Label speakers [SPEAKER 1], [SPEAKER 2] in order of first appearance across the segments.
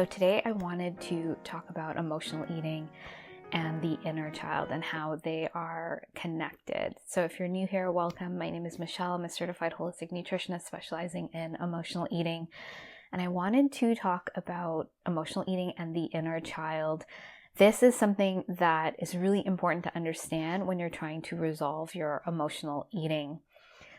[SPEAKER 1] So today I wanted to talk about emotional eating and the inner child and how they are connected. So if you're new here, welcome. My name is Michelle. I'm a certified holistic nutritionist specializing in emotional eating. And I wanted to talk about emotional eating and the inner child. This is something that is really important to understand when you're trying to resolve your emotional eating.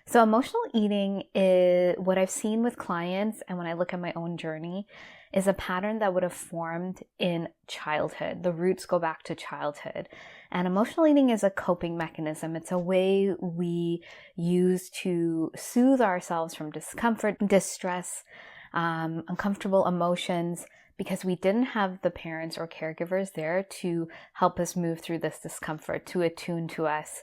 [SPEAKER 1] So emotional eating is what I've seen with clients, and when I look at my own journey, is a pattern that would have formed in childhood. The roots go back to childhood. And emotional eating is a coping mechanism. It's a way we use to soothe ourselves from discomfort, distress, uncomfortable emotions, because we didn't have the parents or caregivers there to help us move through this discomfort, to attune to us,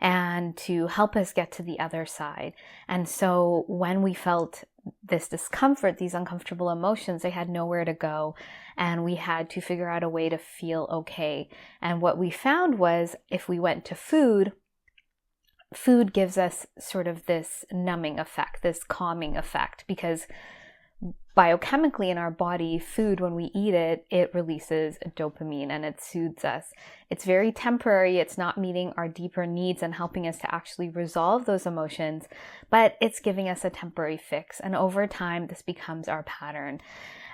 [SPEAKER 1] and to help us get to the other side. And so when we felt this discomfort, these uncomfortable emotions, they had nowhere to go, and we had to figure out a way to feel okay. And what we found was if we went to food gives us sort of this numbing effect, this calming effect, because biochemically in our body, food, when we eat it, it releases dopamine and it soothes us. It's very temporary. It's not meeting our deeper needs and helping us to actually resolve those emotions, but it's giving us a temporary fix. And over time, this becomes our pattern.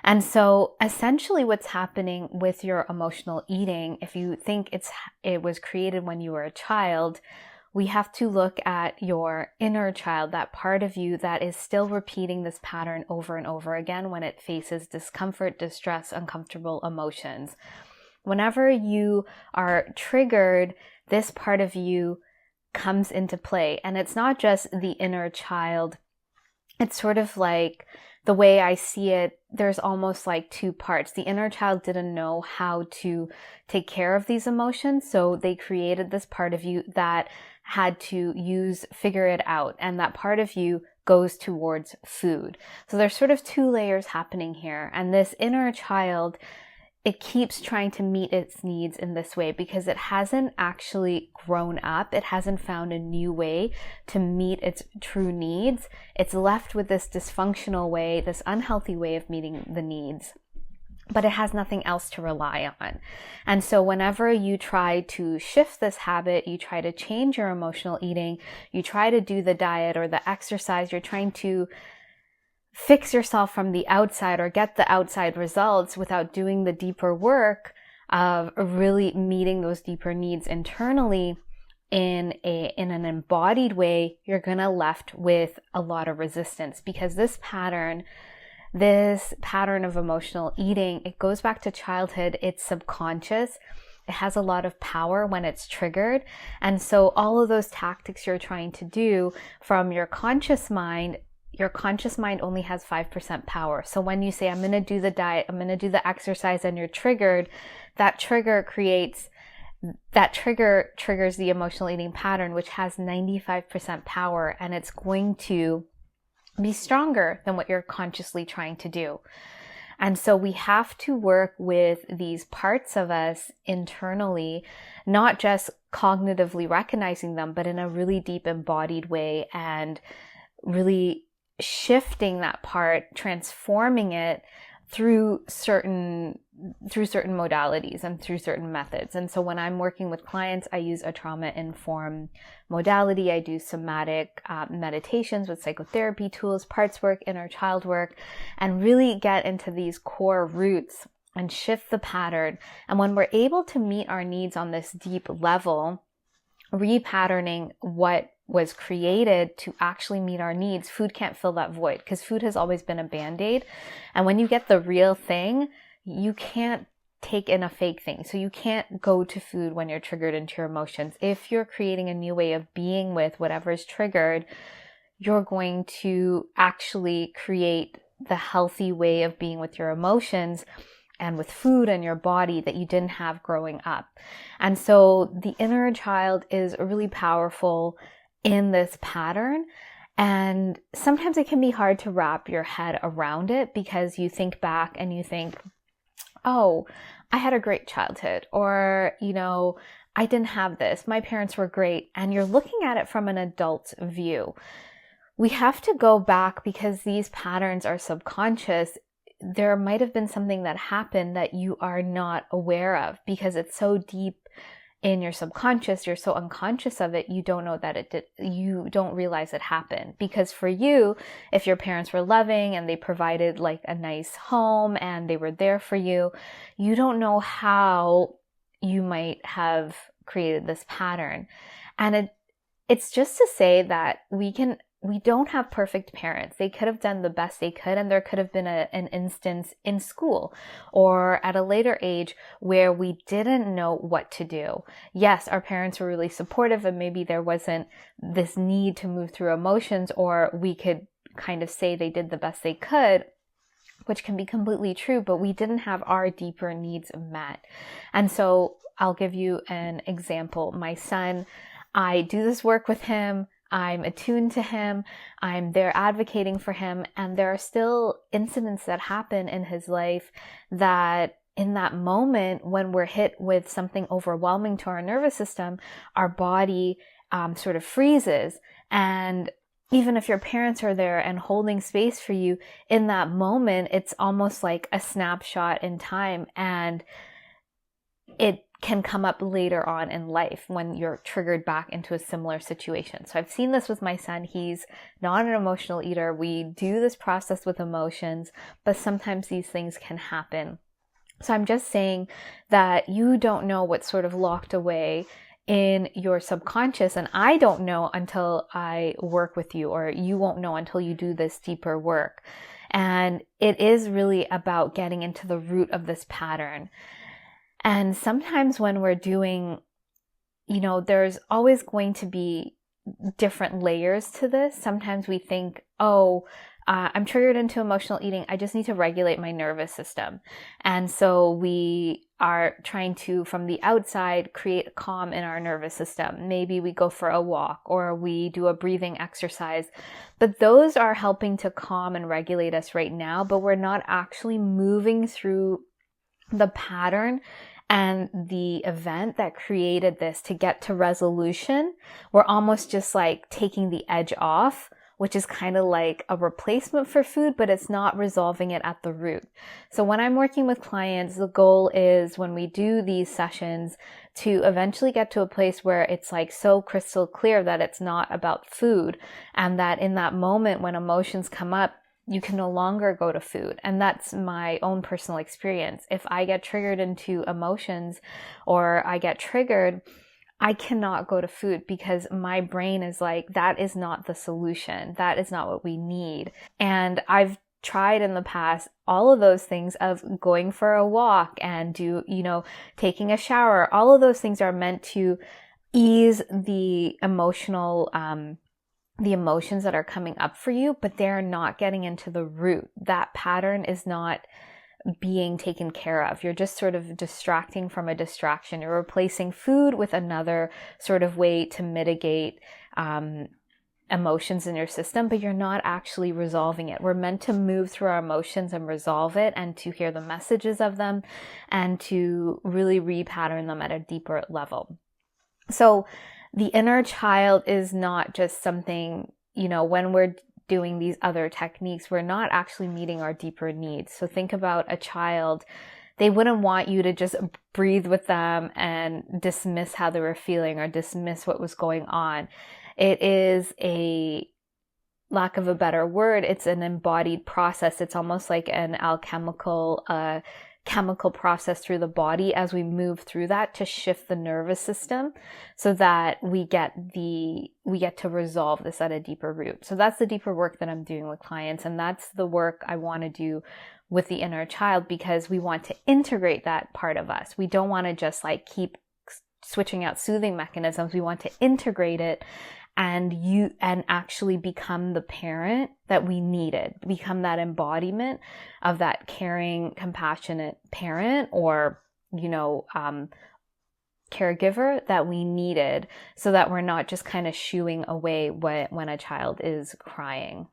[SPEAKER 1] And so essentially what's happening with your emotional eating, if you think it was created when you were a child, we have to look at your inner child, that part of you that is still repeating this pattern over and over again when it faces discomfort, distress, uncomfortable emotions. Whenever you are triggered, this part of you comes into play. And it's not just the inner child. It's sort of like the way I see it, there's almost like two parts. The inner child didn't know how to take care of these emotions, so they created this part of you that had to figure it out, and that part of you goes towards food. So there's sort of two layers happening here, and this inner child, it keeps trying to meet its needs in this way because it hasn't actually grown up. It hasn't found a new way to meet its true needs. It's left with this dysfunctional way, this unhealthy way of meeting the needs, but it has nothing else to rely on. And so whenever you try to shift this habit, you try to change your emotional eating, you try to do the diet or the exercise, you're trying to fix yourself from the outside or get the outside results without doing the deeper work of really meeting those deeper needs internally in an embodied way, you're gonna left with a lot of resistance, because this pattern of emotional eating, it goes back to childhood. It's subconscious. It has a lot of power when it's triggered. And so all of those tactics you're trying to do from your conscious mind only has 5% power. So when you say, I'm going to do the diet, I'm going to do the exercise, and you're triggered, that trigger triggers the emotional eating pattern, which has 95% power, and it's going to be stronger than what you're consciously trying to do. And so we have to work with these parts of us internally, not just cognitively recognizing them, but in a really deep embodied way, and really shifting that part, transforming it through certain modalities and through certain methods. And so when I'm working with clients, I use a trauma-informed modality. I do somatic meditations with psychotherapy tools, parts work, inner child work, and really get into these core roots and shift the pattern. And when we're able to meet our needs on this deep level, repatterning what was created to actually meet our needs, food can't fill that void, because food has always been a band-aid. And when you get the real thing, you can't take in a fake thing. So you can't go to food when you're triggered into your emotions. If you're creating a new way of being with whatever is triggered, you're going to actually create the healthy way of being with your emotions and with food and your body that you didn't have growing up. And so the inner child is really powerful in this pattern. And sometimes it can be hard to wrap your head around it, because you think back and you think, oh, I had a great childhood, or, I didn't have this. My parents were great. And you're looking at it from an adult's view. We have to go back, because these patterns are subconscious. there might have been something that happened that you are not aware of because it's so deep in your subconscious, you're so unconscious of it, you don't know that it did, you don't realize it happened. Because for you, if your parents were loving and they provided like a nice home and they were there for you, you don't know how you might have created this pattern. And it's just to say that we don't have perfect parents. They could have done the best they could, and there could have been an instance in school or at a later age where we didn't know what to do. Yes, our parents were really supportive, and maybe there wasn't this need to move through emotions, or we could kind of say they did the best they could, which can be completely true, but we didn't have our deeper needs met. And so I'll give you an example. My son, I do this work with him. I'm attuned to him. I'm there advocating for him. And there are still incidents that happen in his life that in that moment, when we're hit with something overwhelming to our nervous system, our body sort of freezes. And even if your parents are there and holding space for you in that moment, it's almost like a snapshot in time, and it can come up later on in life when you're triggered back into a similar situation. So I've seen this with my son. He's not an emotional eater. We do this process with emotions, but sometimes these things can happen. So I'm just saying that you don't know what's sort of locked away in your subconscious, and I don't know until I work with you, or you won't know until you do this deeper work. And it is really about getting into the root of this pattern. And sometimes when we're doing, there's always going to be different layers to this. Sometimes we think, I'm triggered into emotional eating. I just need to regulate my nervous system. And so we are trying to, from the outside, create calm in our nervous system. Maybe we go for a walk or we do a breathing exercise. But those are helping to calm and regulate us right now, but we're not actually moving through the pattern and the event that created this to get to resolution. We're almost just like taking the edge off, which is kind of like a replacement for food, but it's not resolving it at the root. So when I'm working with clients, the goal is, when we do these sessions, to eventually get to a place where it's like so crystal clear that it's not about food, and that in that moment when emotions come up, you can no longer go to food. And that's my own personal experience. If I get triggered into emotions, or I get triggered, I cannot go to food, because my brain is like, that is not the solution. That is not what we need. And I've tried in the past all of those things of going for a walk and taking a shower. All of those things are meant to ease the the emotions that are coming up for you, but they're not getting into the root. That pattern is not being taken care of. You're just sort of distracting from a distraction. You're replacing food with another sort of way to mitigate emotions in your system, but you're not actually resolving it. We're meant to move through our emotions and resolve it, and to hear the messages of them, and to really repattern them at a deeper level. So the inner child is not just something, when we're doing these other techniques, we're not actually meeting our deeper needs. So think about a child. They wouldn't want you to just breathe with them and dismiss how they were feeling or dismiss what was going on. It is a, lack of a better word, it's an embodied process. It's almost like an alchemical chemical process through the body as we move through that to shift the nervous system, so that we get to resolve this at a deeper root. So that's the deeper work that I'm doing with clients, and that's the work I want to do with the inner child, because we want to integrate that part of us. We don't want to just like keep switching out soothing mechanisms. We want to integrate it and actually become the parent that we needed, become that embodiment of that caring, compassionate parent, or, caregiver that we needed, so that we're not just kind of shooing away when a child is crying.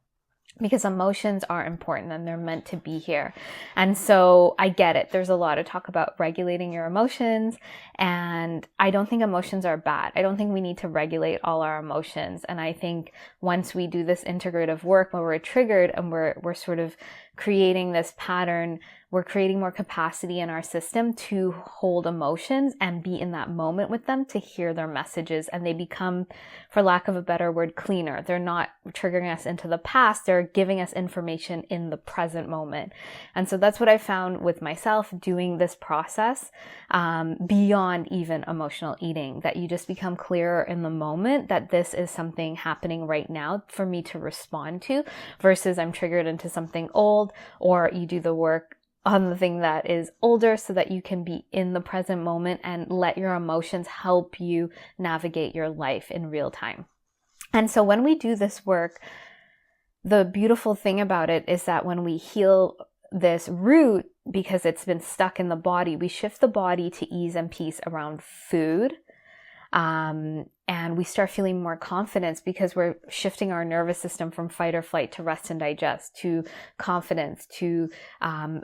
[SPEAKER 1] because emotions are important and they're meant to be here. And so I get it. There's a lot of talk about regulating your emotions, and I don't think emotions are bad. I don't think we need to regulate all our emotions. And I think once we do this integrative work where we're triggered and we're sort of creating this pattern, we're creating more capacity in our system to hold emotions and be in that moment with them, to hear their messages, and they become, for lack of a better word, cleaner. They're not triggering us into the past, they're giving us information in the present moment. And so that's what I found with myself doing this process, beyond even emotional eating, that you just become clearer in the moment that this is something happening right now for me to respond to, versus I'm triggered into something old, or you do the work on the thing that is older so that you can be in the present moment and let your emotions help you navigate your life in real time. And so when we do this work, the beautiful thing about it is that when we heal this root, because it's been stuck in the body, we shift the body to ease and peace around food. And we start feeling more confidence because we're shifting our nervous system from fight or flight to rest and digest, to confidence, to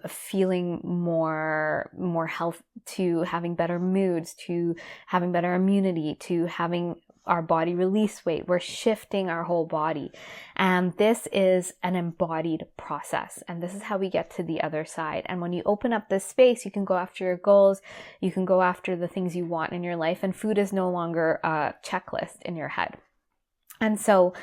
[SPEAKER 1] feeling more health, to having better moods, to having better immunity, to having our body release weight. We're shifting our whole body. And this is an embodied process. And this is how we get to the other side. And when you open up this space, you can go after your goals. You can go after the things you want in your life. And food is no longer a checklist in your head. And so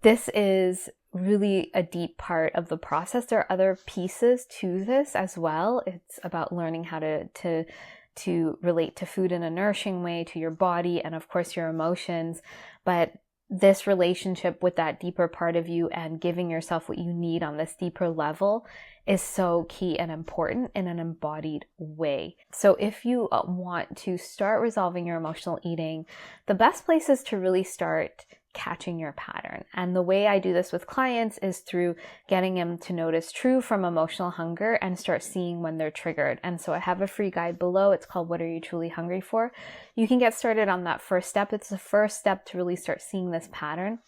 [SPEAKER 1] this is really a deep part of the process. There are other pieces to this as well. It's about learning how to relate to food in a nourishing way, to your body, and of course your emotions. But this relationship with that deeper part of you and giving yourself what you need on this deeper level is so key and important in an embodied way. So if you want to start resolving your emotional eating, the best place is to really start catching your pattern. And the way I do this with clients is through getting them to notice true from emotional hunger and start seeing when they're triggered. And so I have a free guide below. It's called What Are You Truly Hungry For? You can get started on that first step. It's the first step to really start seeing this pattern.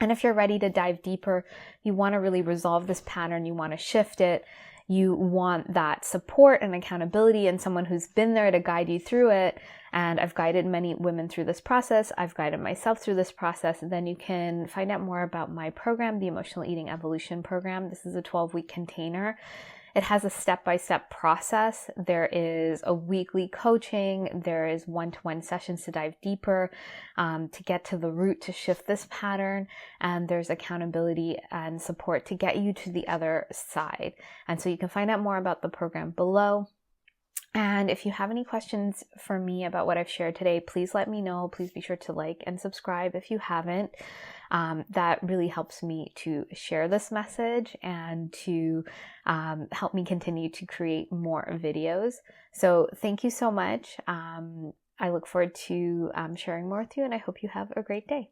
[SPEAKER 1] And if you're ready to dive deeper, you want to really resolve this pattern, you want to shift it, you want that support and accountability and someone who's been there to guide you through it. And I've guided many women through this process. I've guided myself through this process. And then you can find out more about my program, the Emotional Eating Evolution Program. This is a 12-week container. It has a step-by-step process. There is a weekly coaching. There is one-to-one sessions to dive deeper, to get to the root, to shift this pattern. And there's accountability and support to get you to the other side. And so you can find out more about the program below. And if you have any questions for me about what I've shared today, please let me know. Please be sure to like and subscribe if you haven't. That really helps me to share this message and to help me continue to create more videos. So thank you so much. I look forward to sharing more with you, and I hope you have a great day.